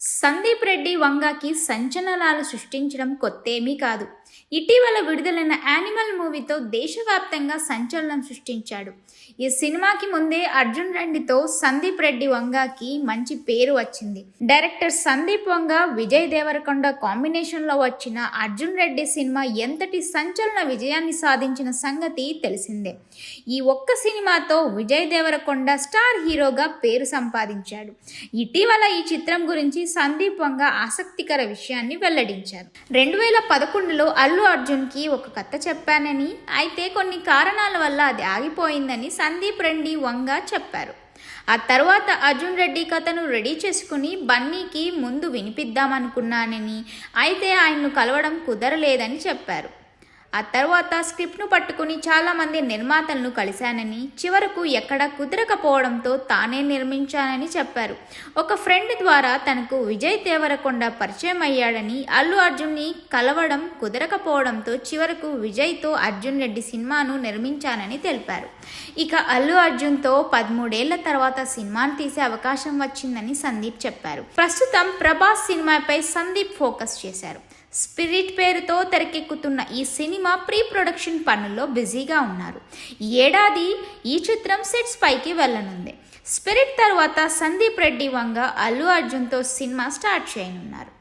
సందీప్ రెడ్డి వంగకి సంచలనాలు సృష్టించడం కొత్తేమీ కాదు. ఇటీవల విడుదలైన యానిమల్ మూవీతో దేశవ్యాప్తంగా సంచలనం సృష్టించాడు. ఈ సినిమాకి ముందే అర్జున్ రెడ్డితో సందీప్ రెడ్డి వంగకి మంచి పేరు వచ్చింది. డైరెక్టర్ సందీప్ వంగ, విజయ్ దేవరకొండ కాంబినేషన్లో వచ్చిన అర్జున్ రెడ్డి సినిమా ఎంతటి సంచలన విజయాన్ని సాధించిన సంగతి తెలిసిందే. ఈ ఒక్క సినిమాతో విజయ్ దేవరకొండ స్టార్ హీరోగా పేరు సంపాదించాడు. ఇటీవల ఈ చిత్రం గురించి సందీప్ వంగ ఆసక్తికర విషయాన్ని వెల్లడించారు. 2011లో అల్లు అర్జున్కి ఒక కథ చెప్పానని, అయితే కొన్ని కారణాల వల్ల అది ఆగిపోయిందని సందీప్ రెడ్డి వంగ చెప్పారు. ఆ తర్వాత అర్జున్ రెడ్డి కథను రెడీ చేసుకుని బన్నీకి ముందు వినిపిద్దామనుకున్నానని, అయితే ఆయన్ను కలవడం కుదరలేదని చెప్పారు. ఆ తర్వాత స్క్రిప్ట్ను పట్టుకుని చాలామంది నిర్మాతలను కలిశానని, చివరకు ఎక్కడ కుదరకపోవడంతో తానే నిర్మించానని చెప్పారు. ఒక ఫ్రెండ్ ద్వారా తనకు విజయ్ దేవరకొండ పరిచయం అయ్యాడని, అల్లు అర్జున్ని కలవడం కుదరకపోవడంతో చివరకు విజయ్తో అర్జున్ రెడ్డి సినిమాను నిర్మించానని తెలిపారు. ఇక అల్లు అర్జున్తో 13 ఏళ్ల తర్వాత సినిమాను తీసే అవకాశం వచ్చిందని సందీప్ చెప్పారు. ప్రస్తుతం ప్రభాస్ సినిమాపై సందీప్ ఫోకస్ చేశారు. స్పిరిట్ పేరుతో తెరకెక్కుతున్న ఈ సినిమా ప్రీ ప్రొడక్షన్ పనుల్లో బిజీగా ఉన్నారు. ఈ ఏడాది ఈ చిత్రం సెట్స్ పైకి వెళ్లనుంది. స్పిరిట్ తర్వాత సందీప్ రెడ్డి వంగ అల్లు అర్జున్తో సినిమా స్టార్ట్ చేయనున్నారు.